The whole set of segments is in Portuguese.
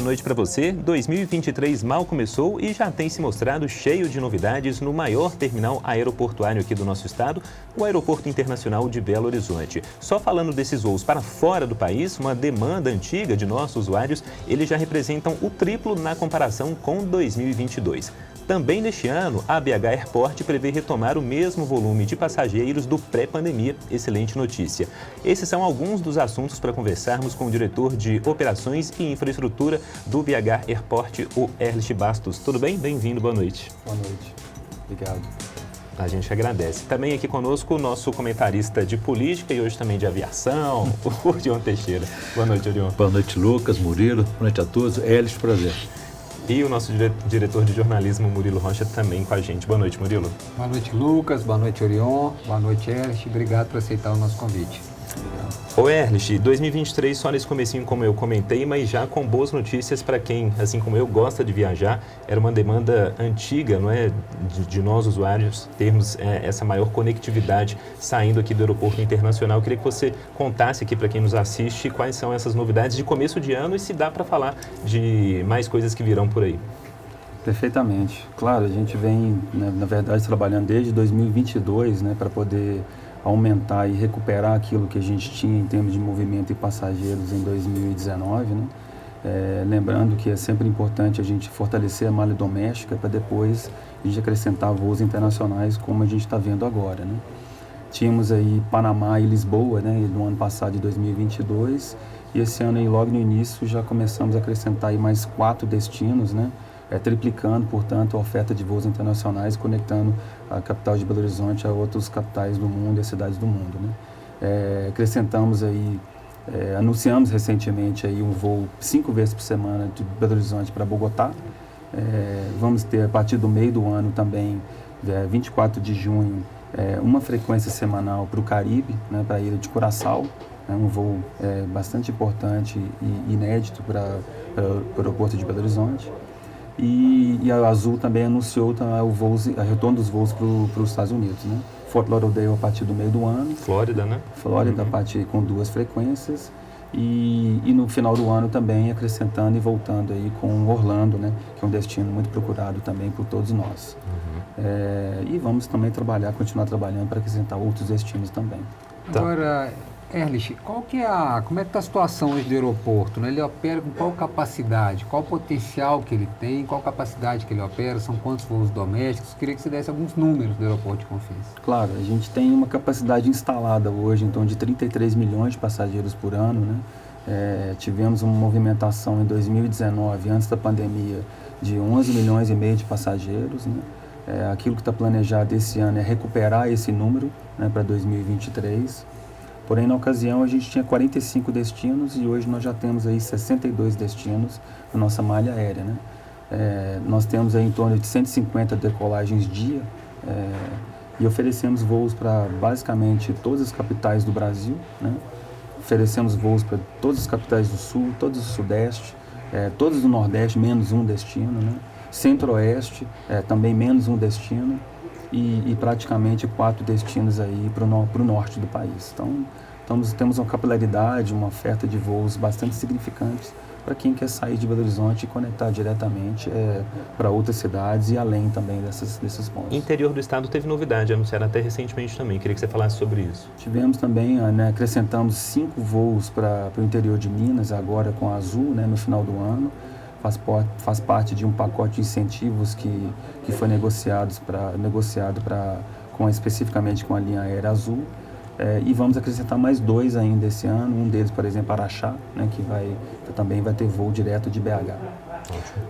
noite para você. 2023 mal começou e já tem se mostrado cheio de novidades no maior terminal aeroportuário aqui do nosso estado, o Aeroporto Internacional de Belo Horizonte. Só falando desses voos para fora do país, uma demanda antiga de nossos usuários, eles já representam o triplo na comparação com 2022. Também neste ano, a BH Airport prevê retomar o mesmo volume de passageiros do pré-pandemia. Excelente notícia. Esses são alguns dos assuntos para conversarmos com o diretor de Operações e Infraestrutura do BH Airport, o Erlich Bastos. Tudo bem? Bem-vindo, boa noite. Boa noite. Obrigado. A gente agradece. Também aqui conosco o nosso comentarista de política e hoje também de aviação, o Orion Teixeira. Boa noite, Orion. Boa noite, Lucas, Murilo. Boa noite a todos. Erlich, prazer. E o nosso diretor de jornalismo, Murilo Rocha, também com a gente. Boa noite, Murilo. Boa noite, Lucas. Boa noite, Orion. Boa noite, Erlich. Obrigado por aceitar o nosso convite. Ô Erlich, 2023 só nesse comecinho, como eu comentei, mas já com boas notícias para quem, assim como eu, gosta de viajar. Era uma demanda antiga, não é, de nós usuários termos essa maior conectividade saindo aqui do Aeroporto Internacional. Eu queria que você contasse aqui para quem nos assiste quais são essas novidades de começo de ano e se dá para falar de mais coisas que virão por aí. Perfeitamente. Claro, a gente vem, né, na verdade, trabalhando desde 2022, né, para poder aumentar e recuperar aquilo que a gente tinha em termos de movimento e passageiros em 2019, né? Lembrando que é sempre importante a gente fortalecer a malha doméstica para depois a gente acrescentar voos internacionais como a gente está vendo agora, né? Tínhamos aí Panamá e Lisboa, né, no ano passado de 2022 e esse ano aí logo no início já começamos a acrescentar aí mais 4 destinos, né? Triplicando, portanto, a oferta de voos internacionais, conectando a capital de Belo Horizonte a outras capitais do mundo e as cidades do mundo, né? Acrescentamos aí, anunciamos recentemente aí um voo 5 vezes por semana de Belo Horizonte para Bogotá. Vamos ter, a partir do meio do ano também, 24 de junho, uma frequência semanal para o Caribe, né, para a ilha de Curaçao, um voo bastante importante e inédito para o aeroporto de Belo Horizonte. E a Azul também anunciou o retorno dos voos para os Estados Unidos, né? Fort Lauderdale a partir do meio do ano. Flórida, né? Flórida, a partir com 2 frequências. E no final do ano também acrescentando e voltando aí com Orlando, né? Que é um destino muito procurado também por todos nós. E vamos também continuar trabalhando para acrescentar outros destinos também. Agora, Erlich, como é que está a situação hoje do aeroporto, né? Ele opera com qual capacidade, qual potencial que ele tem, qual capacidade que ele opera, são quantos voos domésticos? Queria que você desse alguns números do aeroporto de Confins. Claro, a gente tem uma capacidade instalada hoje, então, de 33 milhões de passageiros por ano, né? Tivemos uma movimentação em 2019, antes da pandemia, de 11 milhões e meio de passageiros, né? Aquilo que está planejado esse ano é recuperar esse número, né, para 2023. Porém, na ocasião, a gente tinha 45 destinos e hoje nós já temos aí 62 destinos na nossa malha aérea, né? Nós temos aí em torno de 150 decolagens dia e oferecemos voos para basicamente todas as capitais do Brasil, né? Oferecemos voos para todas as capitais do Sul, todas do Sudeste, todas do Nordeste, menos um destino, né? Centro-Oeste, também menos um destino. E praticamente 4 destinos aí para o norte do país. Então, temos uma capilaridade, uma oferta de voos bastante significantes para quem quer sair de Belo Horizonte e conectar diretamente para outras cidades e além também desses pontos. Interior do estado teve novidade, anunciaram até recentemente também. Queria que você falasse sobre isso. Tivemos também, né, acrescentamos 5 voos para o interior de Minas, agora com a Azul, né, no final do ano. Faz parte de um pacote de incentivos que foi negociado especificamente com a linha aérea Azul. E vamos acrescentar mais 2 ainda esse ano, um deles, por exemplo, Araxá, né, que também vai ter voo direto de BH.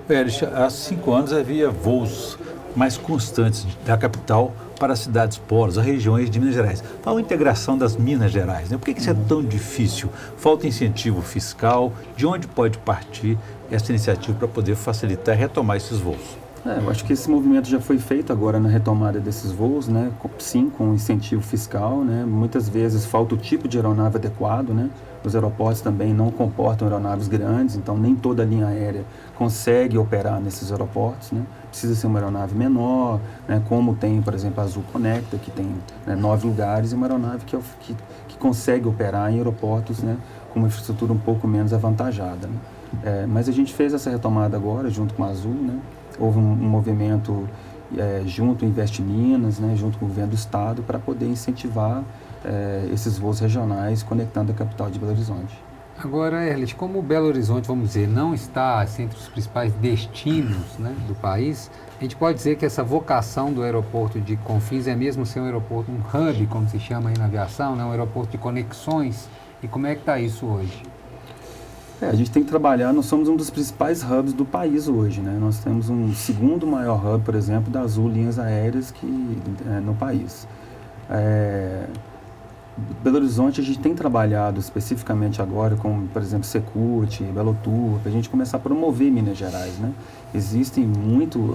Erlich, há 5 anos havia voos mais constantes da capital para as cidades polos, as regiões de Minas Gerais. Qual a integração das Minas Gerais, né? Por que isso é tão difícil? Falta incentivo fiscal? De onde pode partir essa iniciativa para poder facilitar e retomar esses voos? Eu acho que esse movimento já foi feito agora na retomada desses voos, né? Sim, com incentivo fiscal, né? Muitas vezes falta o tipo de aeronave adequado, né? Os aeroportos também não comportam aeronaves grandes, então nem toda a linha aérea consegue operar nesses aeroportos, né? Precisa ser uma aeronave menor, né? Como tem, por exemplo, a Azul Conecta, que tem, né, 9 lugares, e uma aeronave que consegue operar em aeroportos, né, com uma infraestrutura um pouco menos avantajada, né? Mas a gente fez essa retomada agora, junto com a Azul, né? Houve um movimento junto ao Investe Minas, né? Junto com o governo do estado, para poder incentivar esses voos regionais conectando a capital de Belo Horizonte. Agora, Erlich, como Belo Horizonte, vamos dizer, não está assim, entre os principais destinos, né, do país, a gente pode dizer que essa vocação do aeroporto de Confins é mesmo ser um aeroporto, um hub, como se chama aí na aviação, né, um aeroporto de conexões. E como é que está isso hoje? A gente tem que trabalhar, nós somos um dos principais hubs do país hoje, né? Nós temos um segundo maior hub, por exemplo, da Azul Linhas Aéreas no país. Belo Horizonte, a gente tem trabalhado especificamente agora com, por exemplo, Secult, Belotur, para a gente começar a promover Minas Gerais, né? Existe muito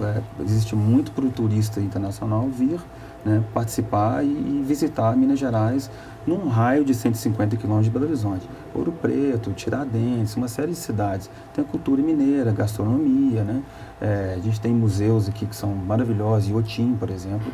para o turista internacional vir, né, participar e visitar Minas Gerais num raio de 150 quilômetros de Belo Horizonte. Ouro Preto, Tiradentes, uma série de cidades. Tem a cultura mineira, gastronomia, né? A gente tem museus aqui que são maravilhosos, Iotim, por exemplo,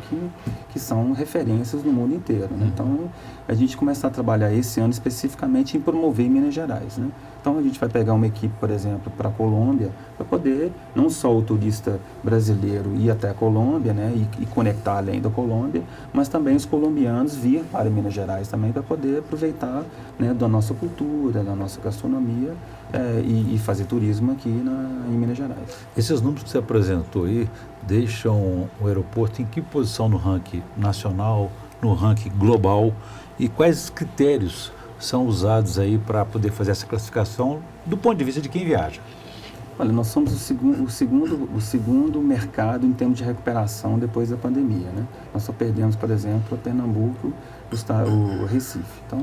que são referências no mundo inteiro, né? Então, a gente começa a trabalhar esse ano especificamente em promover Minas Gerais, né? Então, a gente vai pegar uma equipe, por exemplo, para a Colômbia, para poder, não só o turista brasileiro ir até a Colômbia, né, e conectar além da Colômbia, mas também os colombianos vir para Minas Gerais também para poder aproveitar, né, da nossa cultura, da nossa gastronomia e fazer turismo aqui em Minas Gerais. Esses números que você apresentou aí deixam o aeroporto em que posição no ranking nacional, no ranking global, e quais critérios são usados aí para poder fazer essa classificação do ponto de vista de quem viaja? Olha, nós somos o segundo mercado em termos de recuperação depois da pandemia, né? Nós só perdemos, por exemplo, a Pernambuco, o Recife. Então,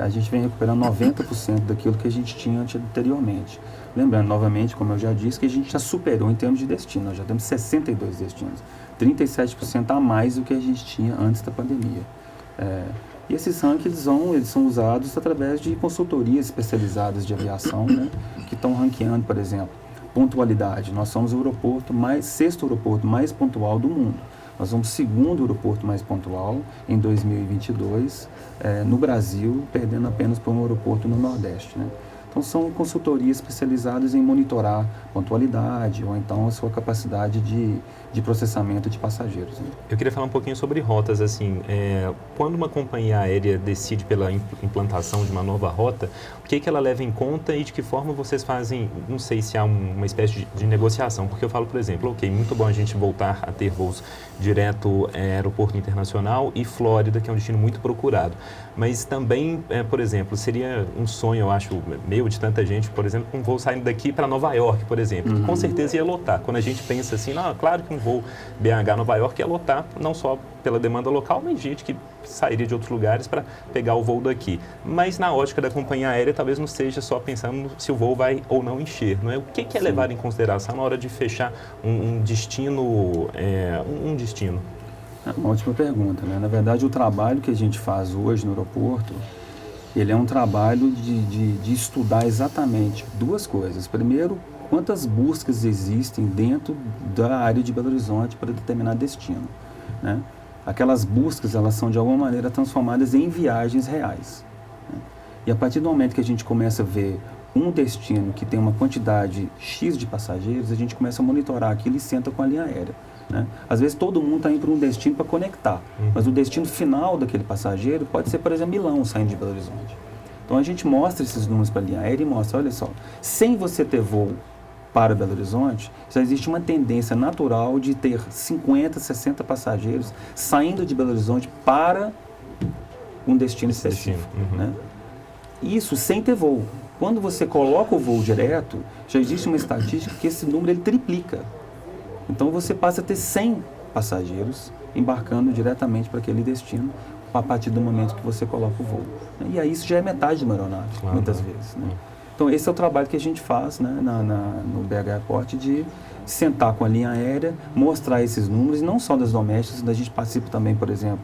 a gente vem recuperando 90% daquilo que a gente tinha anteriormente. Lembrando, novamente, como eu já disse, que a gente já superou em termos de destino. Nós já temos 62 destinos, 37% a mais do que a gente tinha antes da pandemia. E esses rankings eles são usados através de consultorias especializadas de aviação, né, que estão ranqueando, por exemplo, pontualidade. Nós somos o sexto aeroporto mais pontual do mundo. Nós somos o segundo aeroporto mais pontual em 2022 no Brasil, perdendo apenas para um aeroporto no Nordeste, né? Então, são consultorias especializadas em monitorar pontualidade ou então a sua capacidade de processamento de passageiros, né? Eu queria falar um pouquinho sobre rotas, assim, quando uma companhia aérea decide pela implantação de uma nova rota, o que ela leva em conta e de que forma vocês fazem, não sei se há uma espécie de negociação, porque eu falo, por exemplo, ok, muito bom a gente voltar a ter voos direto aeroporto internacional e Flórida, que é um destino muito procurado, mas também, por exemplo, seria um sonho, eu acho, meio de tanta gente, por exemplo, um voo saindo daqui para Nova York, por exemplo, que com certeza ia lotar. Quando a gente pensa assim, não, claro que um voo BH-Nova York ia lotar, não só pela demanda local, mas gente que sairia de outros lugares para pegar o voo daqui. Mas na ótica da companhia aérea, talvez não seja só pensando se o voo vai ou não encher, não é? O que é levado em consideração na hora de fechar um destino? É uma ótima pergunta, né? Na verdade, o trabalho que a gente faz hoje no aeroporto, ele é um trabalho de estudar exatamente duas coisas. Primeiro, quantas buscas existem dentro da área de Belo Horizonte para determinado destino, né? Aquelas buscas, elas são de alguma maneira transformadas em viagens reais, né? E a partir do momento que a gente começa a ver um destino que tem uma quantidade X de passageiros, a gente começa a monitorar aquilo e senta com a linha aérea, né? Às vezes todo mundo está indo para um destino para conectar, mas o destino final daquele passageiro pode ser, por exemplo, Milão saindo de Belo Horizonte. Então a gente mostra esses números para a linha aérea e mostra, olha só, sem você ter voo para Belo Horizonte, já existe uma tendência natural de ter 50, 60 passageiros saindo de Belo Horizonte para um destino específico, né? Isso sem ter voo. Quando você coloca o voo direto, já existe uma estatística que esse número ele triplica. Então você passa a ter 100 passageiros embarcando diretamente para aquele destino a partir do momento que você coloca o voo. E aí isso já é metade de uma aeronave, muitas vezes, né? Então esse é o trabalho que a gente faz, né, no BH Airport, de sentar com a linha aérea, mostrar esses números, e não só das domésticas, a gente participa também, por exemplo,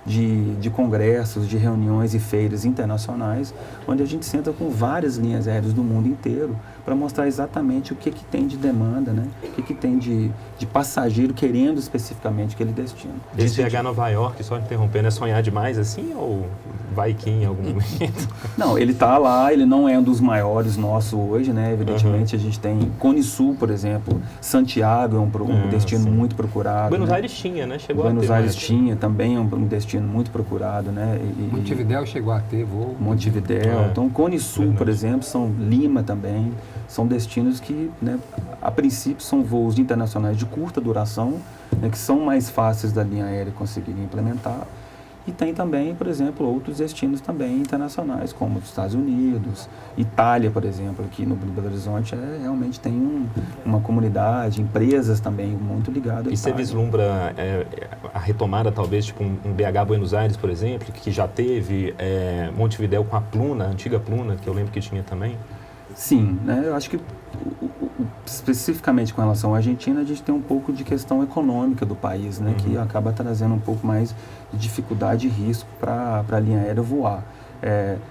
de congressos, de reuniões e feiras internacionais, onde a gente senta com várias linhas aéreas do mundo inteiro para mostrar exatamente o que tem de demanda, né? O que tem de passageiro querendo especificamente aquele destino. Esse BH Nova York, só interrompendo, é sonhar demais assim ou vai que em algum momento. Não, ele está lá, ele não é um dos maiores nossos hoje, né? Evidentemente a gente tem Cone Sul, por exemplo, Santiago é um destino sim. muito procurado. Buenos né? Aires tinha, né? Chegou Buenos a ter, Aires né? tinha, também é um destino muito procurado, né? Montevidéu chegou a ter voo. Montevidéu. É. Então, Cone Sul, Verdade. por exemplo, são Lima também, são destinos que, né, a princípio, são voos internacionais de curta duração, né, que são mais fáceis da linha aérea conseguirem implementar. E tem também, por exemplo, outros destinos também internacionais, como os Estados Unidos, Itália, por exemplo, aqui no Belo Horizonte, realmente tem uma comunidade, empresas também muito ligadas à E você Itália. vislumbra a retomada, talvez, tipo um BH Buenos Aires, por exemplo, que já teve Montevidéu com a Pluna, a antiga Pluna, que eu lembro que tinha também? Sim, né? Eu acho que especificamente com relação à Argentina, a gente tem um pouco de questão econômica do país, né? Que acaba trazendo um pouco mais de dificuldade e risco para a linha aérea voar.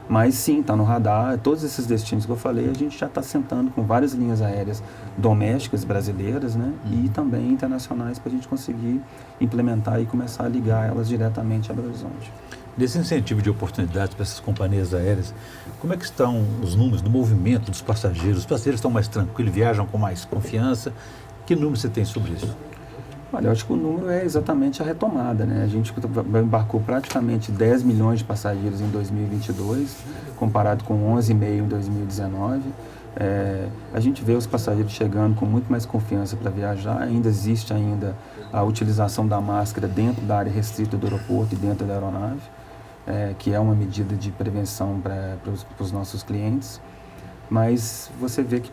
Mas sim, está no radar. Todos esses destinos que eu falei, a gente já está sentando com várias linhas aéreas domésticas brasileiras, né? E também internacionais para a gente conseguir implementar e começar a ligar elas diretamente a Belo Horizonte. Desse incentivo de oportunidades para essas companhias aéreas, como é que estão os números do movimento dos passageiros? Os passageiros estão mais tranquilos, viajam com mais confiança? Que número você tem sobre isso? Olha, eu acho que o número é exatamente a retomada, né? A gente embarcou praticamente 10 milhões de passageiros em 2022, comparado com 11,5 em 2019. A gente vê os passageiros chegando com muito mais confiança para viajar. Ainda existe a utilização da máscara dentro da área restrita do aeroporto e dentro da aeronave, que é uma medida de prevenção para os nossos clientes. Mas você vê que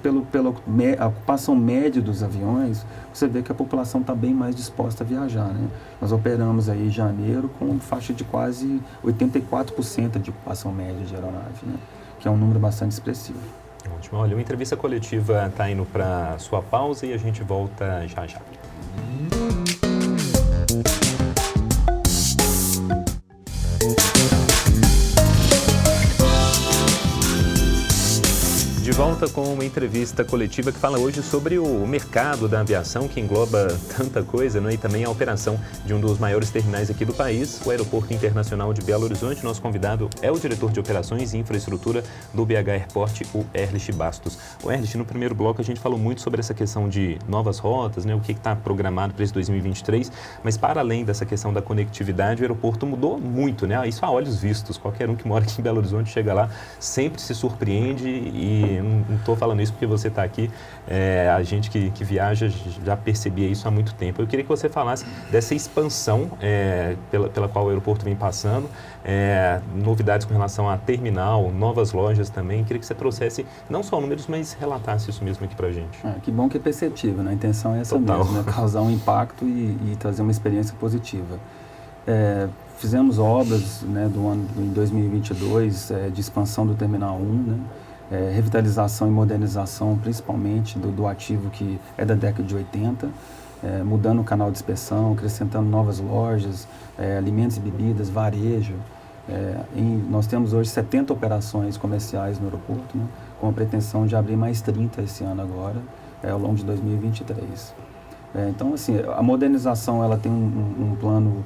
a ocupação média dos aviões, você vê que a população está bem mais disposta a viajar, né? Nós operamos aí em janeiro com faixa de quase 84% de ocupação média de aeronave, né? Que é um número bastante expressivo. Ótimo. Olha, uma entrevista coletiva está indo para sua pausa e a gente volta já já. De volta com uma entrevista coletiva que fala hoje sobre o mercado da aviação, que engloba tanta coisa, né? E também a operação de um dos maiores terminais aqui do país, o Aeroporto Internacional de Belo Horizonte. Nosso convidado é o diretor de Operações e Infraestrutura do BH Airport, o Erlich Bastos. O Erlich, no primeiro bloco a gente falou muito sobre essa questão de novas rotas, né? O que está programado para esse 2023, mas para além dessa questão da conectividade, o aeroporto mudou muito, né? Isso a olhos vistos. Qualquer um que mora aqui em Belo Horizonte chega lá, sempre se surpreende e não estou falando isso porque você está aqui, a gente que viaja já percebia isso há muito tempo. Eu queria que você falasse dessa expansão pela qual o aeroporto vem passando, novidades com relação a terminal, novas lojas também. Eu queria que você trouxesse não só números, mas relatasse isso mesmo aqui para a gente. Que bom que é perceptível, né? A intenção é essa Total. mesmo, né? Causar um impacto e trazer uma experiência positiva. Fizemos obras, né, em 2022 de expansão do Terminal 1, né? Revitalização e modernização, principalmente do ativo que é da década de 80, mudando o canal de inspeção, acrescentando novas lojas, alimentos e bebidas, varejo. Nós temos hoje 70 operações comerciais no aeroporto, né, com a pretensão de abrir mais 30 esse ano agora, ao longo de 2023. Então, assim, a modernização ela tem um plano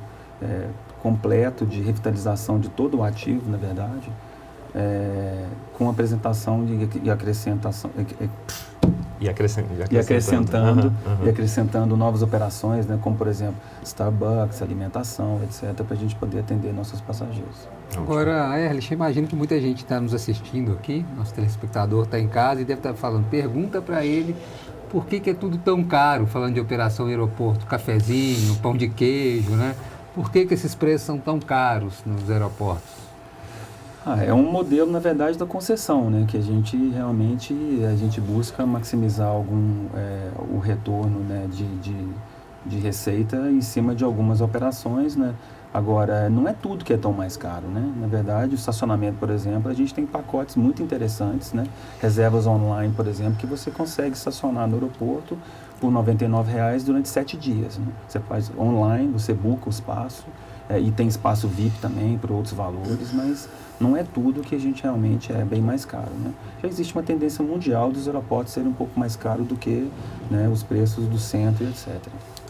completo de revitalização de todo o ativo, na verdade, com apresentação e acrescentação E acrescentando. e acrescentando novas operações, né, como por exemplo Starbucks, alimentação, etc, para a gente poder atender nossos passageiros. Agora, Erlich, imagino que muita gente está nos assistindo aqui, nosso telespectador está em casa e deve estar falando, pergunta para ele por que é tudo tão caro, falando de operação aeroporto, cafezinho, pão de queijo, né? Por que esses preços são tão caros nos aeroportos? É um modelo, na verdade, da concessão, né? Que a gente realmente busca maximizar o retorno, né? de receita em cima de algumas operações, né? Agora, não é tudo que é tão mais caro, né? Na verdade, o estacionamento, por exemplo, a gente tem pacotes muito interessantes, né? Reservas online, por exemplo, que você consegue estacionar no aeroporto por R$ 99,00 durante 7 dias, né? Você faz online, você busca o espaço, e tem espaço VIP também por outros valores, mas não é tudo que a gente realmente é bem mais caro, né? Já existe uma tendência mundial dos aeroportos serem um pouco mais caros do que, né, os preços do centro e etc.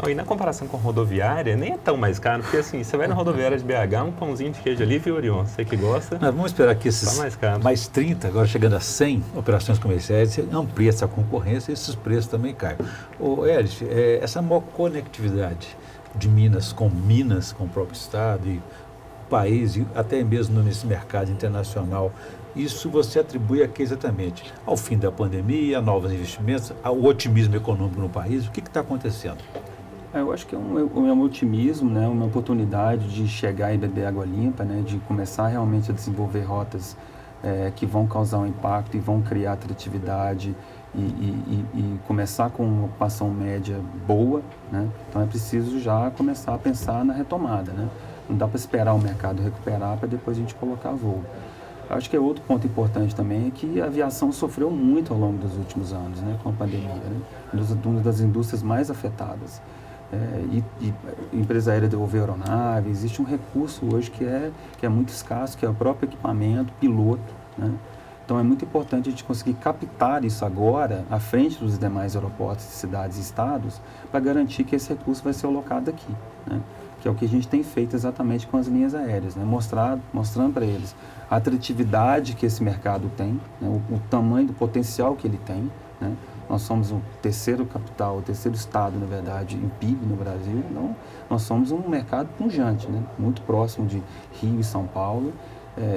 E na comparação com a rodoviária, nem é tão mais caro, porque assim, você vai na rodoviária de BH, um pãozinho de queijo ali, viu, Orion? Você que gosta, Nós vamos esperar que esses tá mais caro. mais 30, agora chegando a 100 operações comerciais, você amplia essa concorrência e esses preços também caem. Ô, Erich, essa maior conectividade de Minas com o próprio Estado e o país, e até mesmo nesse mercado internacional, isso você atribui a que exatamente? Ao fim da pandemia, a novos investimentos, ao otimismo econômico no país? O que está acontecendo? Eu acho que é um otimismo, né, uma oportunidade de chegar e beber água limpa, né, de começar realmente a desenvolver rotas que vão causar um impacto e vão criar atratividade e começar com uma ocupação média boa, né? Então é preciso já começar a pensar na retomada, né? Não dá para esperar o mercado recuperar para depois a gente colocar voo. Acho que outro ponto importante também é que a aviação sofreu muito ao longo dos últimos anos, né, com a pandemia, né? Uma das indústrias mais afetadas. Empresa aérea devolveu aeronave, existe um recurso hoje que é muito escasso, que é o próprio equipamento, piloto, né? Então é muito importante a gente conseguir captar isso agora, à frente dos demais aeroportos, cidades e estados, para garantir que esse recurso vai ser alocado aqui, né? Que é o que a gente tem feito exatamente com as linhas aéreas, né? Mostrando para eles a atratividade que esse mercado tem, né? O tamanho do potencial que ele tem, né? Nós somos o terceiro capital, o terceiro estado, na verdade, em PIB no Brasil. Então, nós somos um mercado pujante, né? Muito próximo de Rio e São Paulo.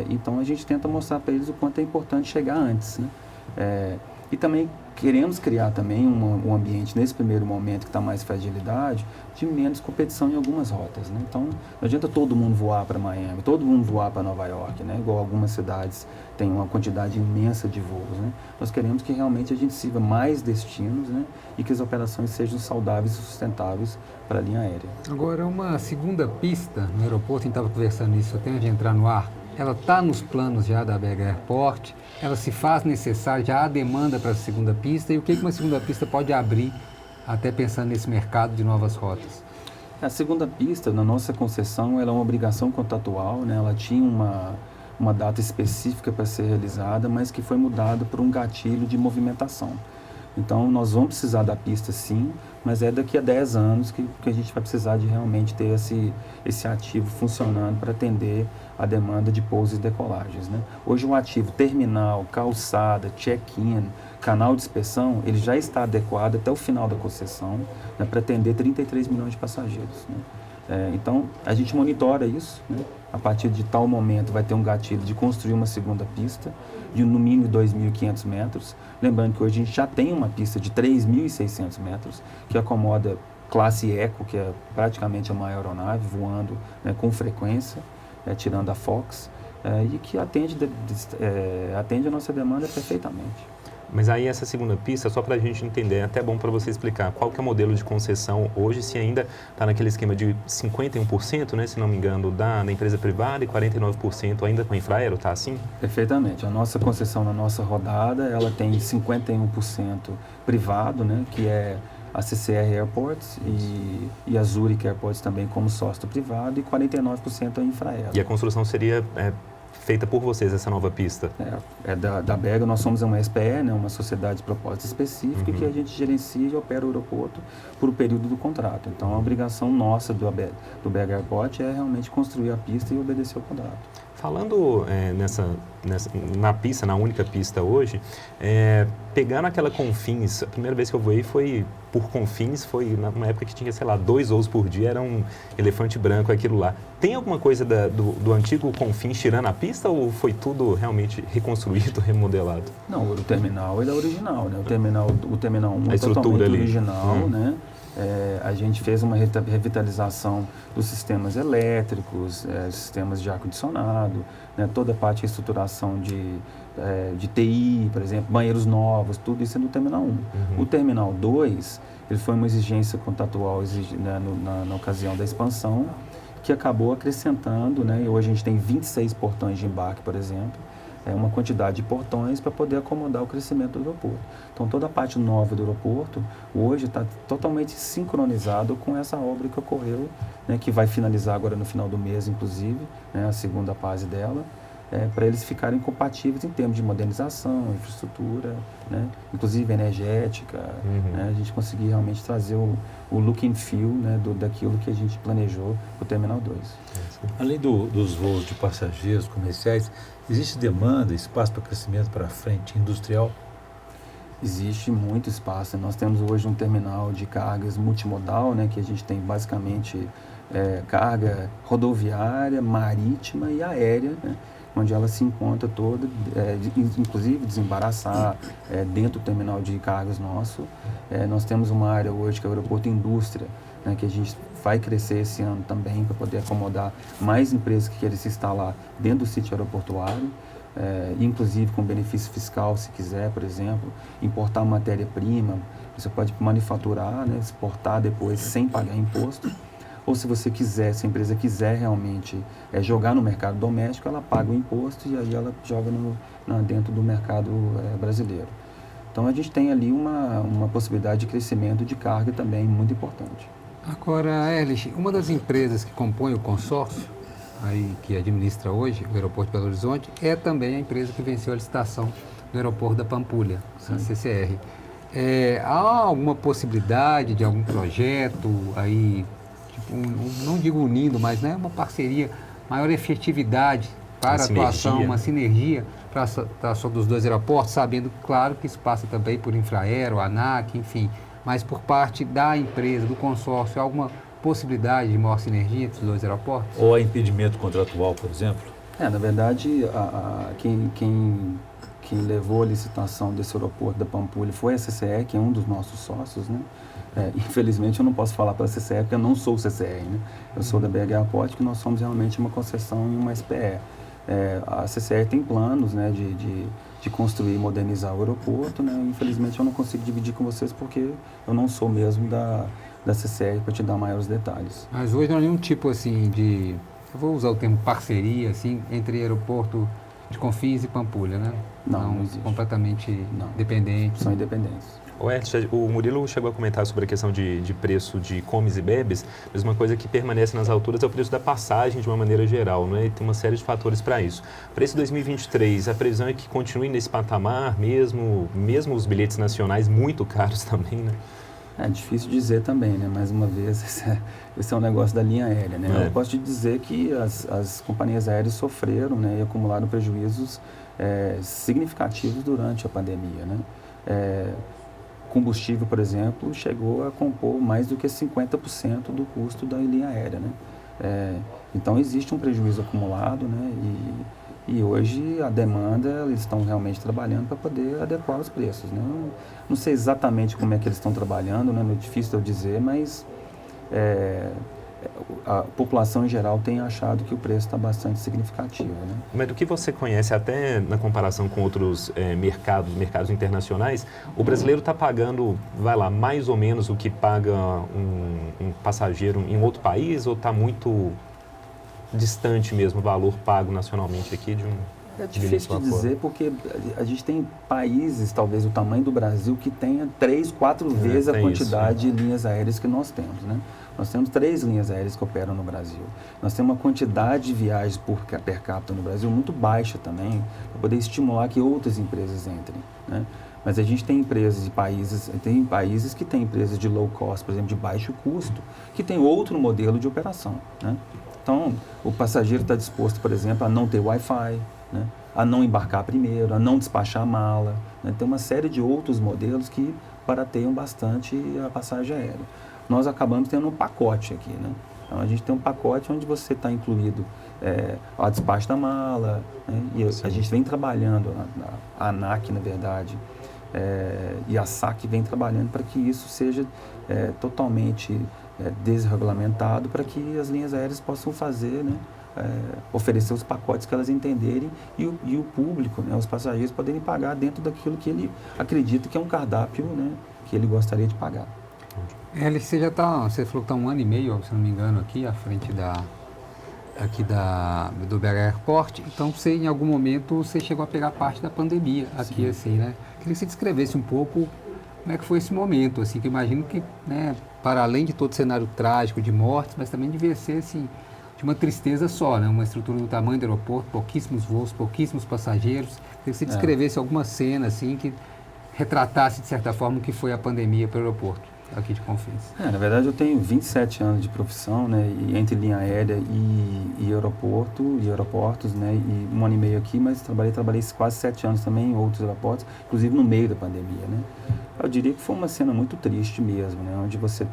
Então, a gente tenta mostrar para eles o quanto é importante chegar antes, né? E também queremos criar também um ambiente, nesse primeiro momento que está mais fragilidade, de menos competição em algumas rotas, né? Então, não adianta todo mundo voar para Miami, todo mundo voar para Nova York, né? Igual algumas cidades têm uma quantidade imensa de voos, né? Nós queremos que realmente a gente sirva mais destinos, né? E que as operações sejam saudáveis e sustentáveis para a linha aérea. Agora, uma segunda pista no aeroporto, a gente estava conversando isso até antes de entrar no ar, ela está nos planos já da BH Airport, ela se faz necessária, já há demanda para a segunda pista, e o que uma segunda pista pode abrir, até pensando nesse mercado de novas rotas? A segunda pista, na nossa concessão, ela é uma obrigação contratual, né? Ela tinha uma data específica para ser realizada, mas que foi mudada por um gatilho de movimentação. Então, nós vamos precisar da pista sim, mas é daqui a 10 anos que a gente vai precisar de realmente ter esse ativo funcionando para atender a demanda de pousos e decolagens, né? Hoje o ativo terminal, calçada, check-in, canal de inspeção, ele já está adequado até o final da concessão, né, para atender 33 milhões de passageiros, né? Então, a gente monitora isso, né? A partir de tal momento vai ter um gatilho de construir uma segunda pista de no mínimo 2.500 metros. Lembrando que hoje a gente já tem uma pista de 3.600 metros, que acomoda classe Eco, que é praticamente a maior aeronave, voando, né, com frequência, tirando a Fox, e que atende a nossa demanda perfeitamente. Mas aí essa segunda pista, só para a gente entender, é até bom para você explicar qual que é o modelo de concessão hoje, se ainda está naquele esquema de 51%, né, se não me engano, da empresa privada e 49% ainda com a Infraero, tá assim? Perfeitamente. A nossa concessão na nossa rodada, ela tem 51% privado, né, que é a CCR Airports e a Zurich Airports também como sócio privado, e 49% a Infraero. E a construção seria feita por vocês, essa nova pista? Da BEG, nós somos uma SPE, né, uma sociedade de propósito específico, que a gente gerencia e opera o aeroporto por o período do contrato. Então, a obrigação nossa do BEG Airport é realmente construir a pista e obedecer o contrato. Falando na pista, na única pista hoje, pegando aquela Confins, a primeira vez que eu voei foi por Confins, foi numa época que tinha, sei lá, 2 voos por dia, era um elefante branco aquilo lá. Tem alguma coisa do antigo Confins tirando a pista ou foi tudo realmente reconstruído, remodelado? Não, o terminal ele é original, né? O terminal 1 a é totalmente ali. original, né? A gente fez uma revitalização dos sistemas elétricos, sistemas de ar-condicionado, né? Toda a parte de estruturação de TI, por exemplo, banheiros novos, tudo isso é no Terminal 1. O Terminal 2, ele foi uma exigência contratual né, na ocasião da expansão, que acabou acrescentando, né? E hoje a gente tem 26 portões de embarque, por exemplo, uma quantidade de portões para poder acomodar o crescimento do aeroporto. Então, toda a parte nova do aeroporto hoje está totalmente sincronizado com essa obra que ocorreu, né, que vai finalizar agora no final do mês, inclusive, né, a segunda fase dela. para eles ficarem compatíveis em termos de modernização, infraestrutura, né? Inclusive energética, né? A gente conseguir realmente trazer o look and feel, né? Daquilo que a gente planejou para o Terminal 2. Além dos voos de passageiros comerciais, existe demanda, espaço para crescimento para a frente industrial? Existe muito espaço. Nós temos hoje um terminal de cargas multimodal, né? Que a gente tem basicamente carga rodoviária, marítima e aérea, né? Onde ela se encontra toda, inclusive desembaraçar dentro do terminal de cargas nosso. Nós temos uma área hoje que é o aeroporto indústria, né, que a gente vai crescer esse ano também para poder acomodar mais empresas que querem se instalar dentro do sítio aeroportuário, inclusive com benefício fiscal, se quiser, por exemplo, importar matéria-prima, você pode manufaturar, né, exportar depois sem pagar imposto. Ou se você quiser, se a empresa quiser realmente jogar no mercado doméstico, ela paga o imposto e aí ela joga dentro do mercado brasileiro. Então a gente tem ali uma possibilidade de crescimento de carga também muito importante. Agora, Erlich, uma das empresas que compõe o consórcio, aí, que administra hoje o aeroporto de Belo Horizonte, é também a empresa que venceu a licitação do aeroporto da Pampulha, a CCR. Há alguma possibilidade de algum projeto aí, não digo unindo, mas né, uma parceria, maior efetividade para a atuação, uma sinergia para a atuação dos dois aeroportos, sabendo, claro, que isso passa também por Infraero, ANAC, enfim, mas por parte da empresa, do consórcio, alguma possibilidade de maior sinergia entre os dois aeroportos? Ou há impedimento contratual, por exemplo? Na verdade, quem levou a licitação desse aeroporto da Pampulha foi a CCE, que é um dos nossos sócios, né? Infelizmente eu não posso falar pela CCE porque eu não sou o CCE, né? Eu sou da BH Airport, que nós somos realmente uma concessão e uma SPE. A CCE tem planos, né, de construir e modernizar o aeroporto, né? Infelizmente eu não consigo dividir com vocês porque eu não sou mesmo da CCE para te dar maiores detalhes. Mas hoje não há nenhum tipo assim eu vou usar o termo parceria, assim, entre aeroporto de Confins e Pampulha, né? Não existe. Completamente dependentes. São independentes. O Murilo chegou a comentar sobre a questão de preço de comes e bebes, mas uma coisa que permanece nas alturas é o preço da passagem de uma maneira geral, né? E tem uma série de fatores para isso. Para esse 2023, a previsão é que continue nesse patamar, mesmo os bilhetes nacionais muito caros também, né? É difícil dizer também, né? Mais uma vez, esse é um negócio da linha aérea, né? Eu posso te dizer que as companhias aéreas sofreram, né, e acumularam prejuízos significativos durante a pandemia, né? Combustível, por exemplo, chegou a compor mais do que 50% do custo da linha aérea, né? Então existe um prejuízo acumulado, né? E hoje a demanda, eles estão realmente trabalhando para poder adequar os preços, né? Não sei exatamente como é que eles estão trabalhando, né? É difícil eu dizer, mas a população em geral tem achado que o preço está bastante significativo, né? Mas do que você conhece, até na comparação com outros mercados internacionais, o brasileiro está pagando, mais ou menos o que paga um passageiro em outro país, ou está muito distante mesmo o valor pago nacionalmente aqui de um... É difícil de dizer porque a gente tem países, talvez o tamanho do Brasil, que tenha 3, 4 vezes a quantidade de linhas aéreas que nós temos, né? Nós temos 3 linhas aéreas que operam no Brasil. Nós temos uma quantidade de viagens per capita no Brasil muito baixa também, para poder estimular que outras empresas entrem, né? Mas a gente tem empresas e tem países que têm empresas de low cost, por exemplo, de baixo custo, que tem outro modelo de operação, né? Então, o passageiro está disposto, por exemplo, a não ter Wi-Fi, né? A não embarcar primeiro, a não despachar a mala, né? Tem uma série de outros modelos que barateiam bastante a passagem aérea. Nós acabamos tendo um pacote aqui, né? Então a gente tem um pacote onde você está incluído a despacho da mala, né? E a gente vem trabalhando, a ANAC, na verdade, e a SAC vem trabalhando para que isso seja totalmente desregulamentado, para que as linhas aéreas possam fazer, né? Oferecer os pacotes que elas entenderem e o público, né, os passageiros poderem pagar dentro daquilo que ele acredita que é um cardápio, né, que ele gostaria de pagar. Você falou que está 1 ano e meio, se não me engano, aqui à frente do BH Airport. Então, em algum momento, você chegou a pegar parte da pandemia aqui, assim, né? Queria que você descrevesse um pouco como é que foi esse momento, assim, que eu imagino que, né, para além de todo o cenário trágico de mortes, mas também devia ser, assim, de uma tristeza só, né? Uma estrutura do tamanho do aeroporto, pouquíssimos voos, pouquíssimos passageiros. Queria que você descrevesse alguma cena assim que retratasse, de certa forma, o que foi a pandemia para o aeroporto aqui de Confins. Na verdade, eu tenho 27 anos de profissão, né, e entre linha aérea e aeroportos, né, e 1 ano e meio aqui, mas trabalhei quase 7 anos também em outros aeroportos, inclusive no meio da pandemia, né. Eu diria que foi uma cena muito triste mesmo, né, onde você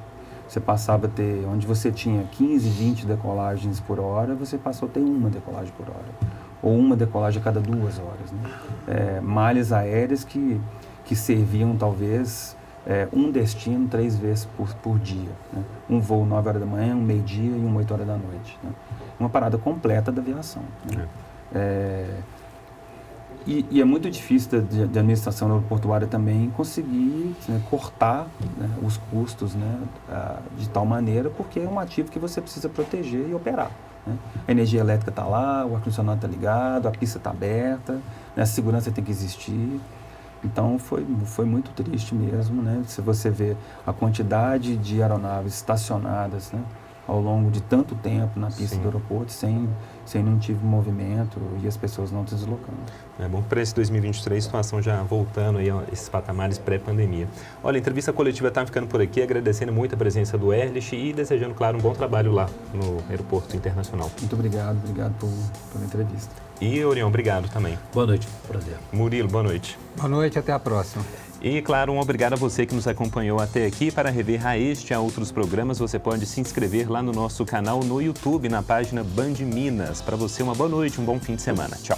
passava a ter, onde você tinha 15, 20 decolagens por hora, você passou a ter uma decolagem por hora, ou uma decolagem a cada 2 horas, né. Malhas aéreas que serviam talvez um destino 3 vezes por dia, né? Um voo 9 horas da manhã, um meio-dia e um 8 horas da noite, né? Uma parada completa da aviação, né? E é muito difícil de administração aeroportuária também conseguir, né, cortar, né, os custos, né, de tal maneira, porque é um ativo que você precisa proteger e operar, né? A energia elétrica está lá, o ar-condicionado está ligado, a pista está aberta, né, a segurança tem que existir. Então foi muito triste mesmo, né? Se você vê a quantidade de aeronaves estacionadas, né, ao longo de tanto tempo na pista do aeroporto, sem nenhum tipo de movimento e as pessoas não se deslocando. É bom que para esse 2023 a situação já voltando aí a esses patamares pré-pandemia. Olha, a entrevista coletiva está ficando por aqui, agradecendo muito a presença do Erlich e desejando, claro, um bom trabalho lá no Aeroporto Internacional. Muito obrigado pela entrevista. E, Orion, obrigado também. Boa noite, prazer. Murilo, boa noite. Boa noite, até a próxima. E, claro, um obrigado a você que nos acompanhou até aqui. Para rever a este e a outros programas, você pode se inscrever lá no nosso canal no YouTube, na página Band Minas. Para você, uma boa noite, um bom fim de semana. Tchau.